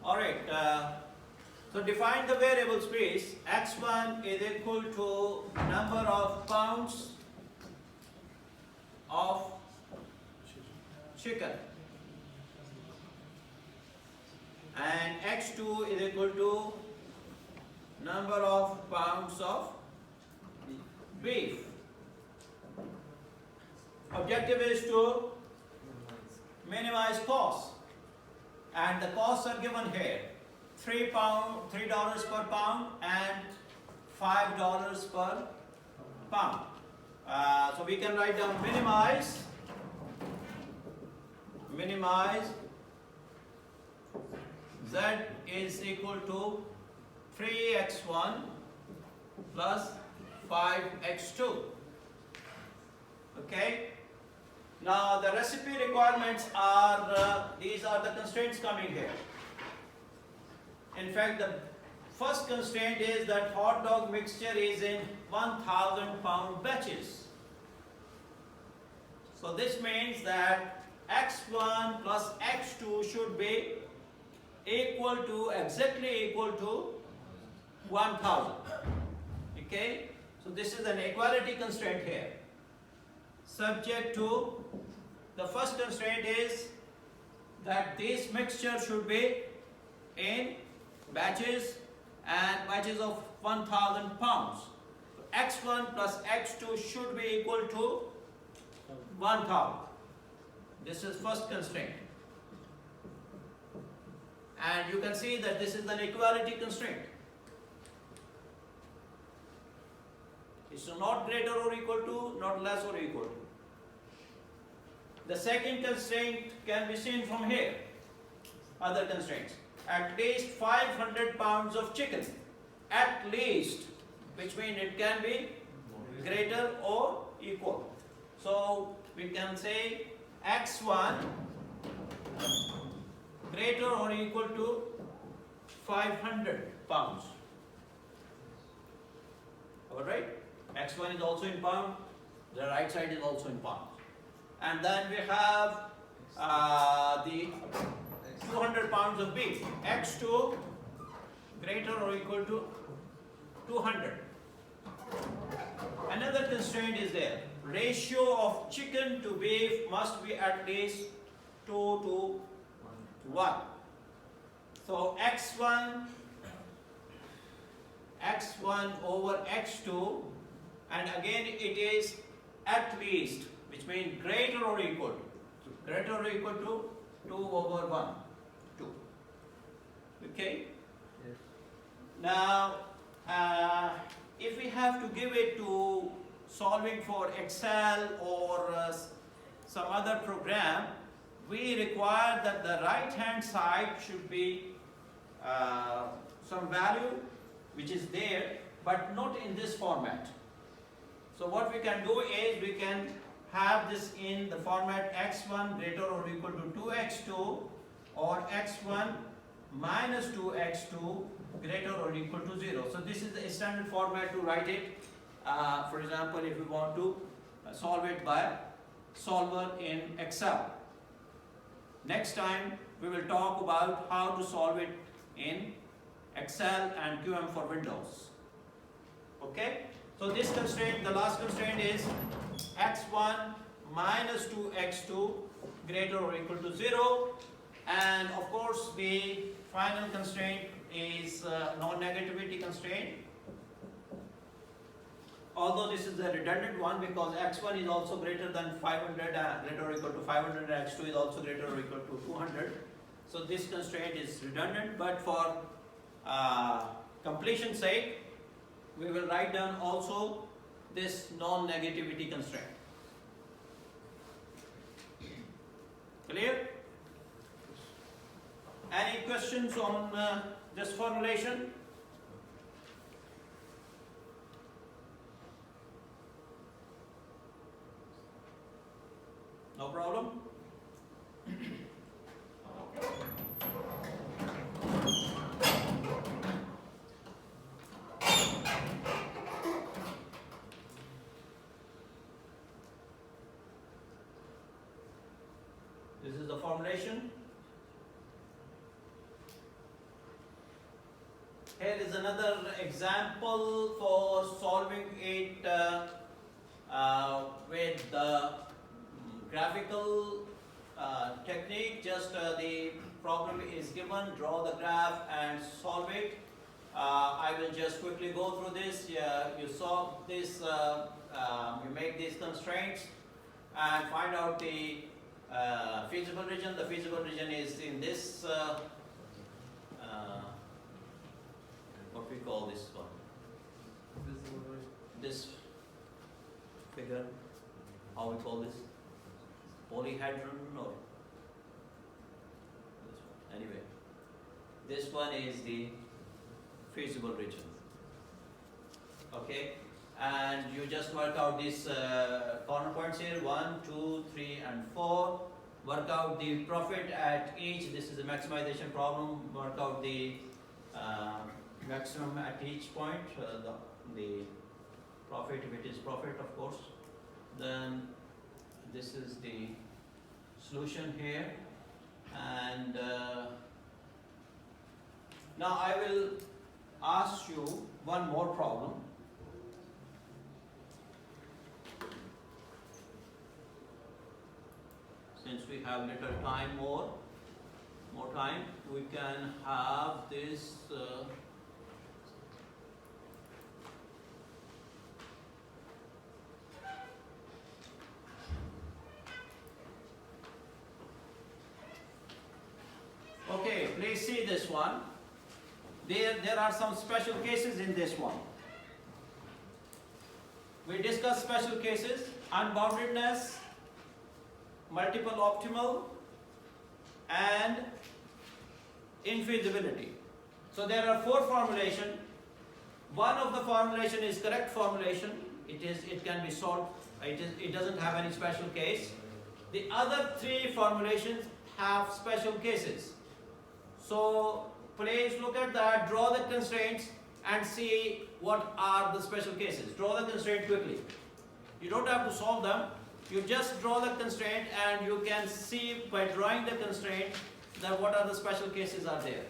Alright, so define the variable space. X1 is equal to number of pounds of chicken, and X2 is equal to number of pounds of beef. Objective is to minimize costs, and the costs are given here: $3 per pound and $5 per pound. So we can write down minimize Z is equal to 3x1 plus 5x2. Okay. Now the recipe requirements are, these are the constraints coming here. In fact, the first constraint is that hot dog mixture is in 1000 pound batches. So this means that x1 plus x2 should be exactly equal to 1000. Okay, so this is an equality constraint here. Subject to, the first constraint is that this mixture should be in batches, and batches of 1000 pounds. So x1 plus x2 should be equal to 1000. This is first constraint. And you can see that this is an equality constraint. It's not greater or equal to, not less or equal to. The second constraint can be seen from here. Other constraints. At least 500 pounds of chicken. At least, which means it can be greater or equal. So we can say x1 greater or equal to 500 pounds. Alright? X1 is also in pound, the right side is also in pounds. And then we have the 200 pounds of beef. X2 greater or equal to 200. Another constraint is there. Ratio of chicken to beef must be at least 2 to 1. So x1 over x2, and again it is at least, which means greater or equal to. So greater or equal to 2 over 1, 2. Okay? Yes. Now, if we have to give it to solving for Excel or some other program, we require that the right hand side should be some value which is there, but not in this format. So what we can do is we can have this in the format x1 greater or equal to 2x2 or x1 minus 2x2 greater or equal to 0. So this is the standard format to write it. For example, if we want to solve it by solver in Excel. Next time we will talk about how to solve it in Excel and QM for Windows. Okay? So this constraint, the last constraint is x1 minus 2x2 greater or equal to 0. And of course the final constraint is non-negativity constraint. Although this is a redundant one because x1 is also greater than 500, greater or equal to 500, and x2 is also greater or equal to 200. So this constraint is redundant, but for completion's sake, we will write down also this non-negativity constraint. Clear? Any questions on this formulation? No problem? This is the formulation. Here is another example for solving it with the graphical technique. Just the problem is given, draw the graph and solve it. I will just quickly go through this. You solve this, you make these constraints and find out the feasible region. The feasible region is in this, what we call this one? This figure, how we call this? Polyhedron or this one. Anyway, this one is the feasible region. Okay, and you just work out these corner points here, 1, 2, 3 and 4. Work out the profit at each. This is a maximization problem. Work out the maximum at each point, the profit, if it is profit of course. Then this is the solution here, and now I will ask you one more problem. Since we have little time, more time, we can have this okay, please see this one. There are some special cases in this one. We discussed special cases: unboundedness, multiple optimal, and infeasibility. So there are 4 formulations. One of the formulation is correct formulation. It can be solved. It doesn't have any special case. The other 3 formulations have special cases. So please look at that, draw the constraints and see what are the special cases. Draw the constraint quickly. You don't have to solve them. You just draw the constraint and you can see by drawing the constraint that what are the special cases are there.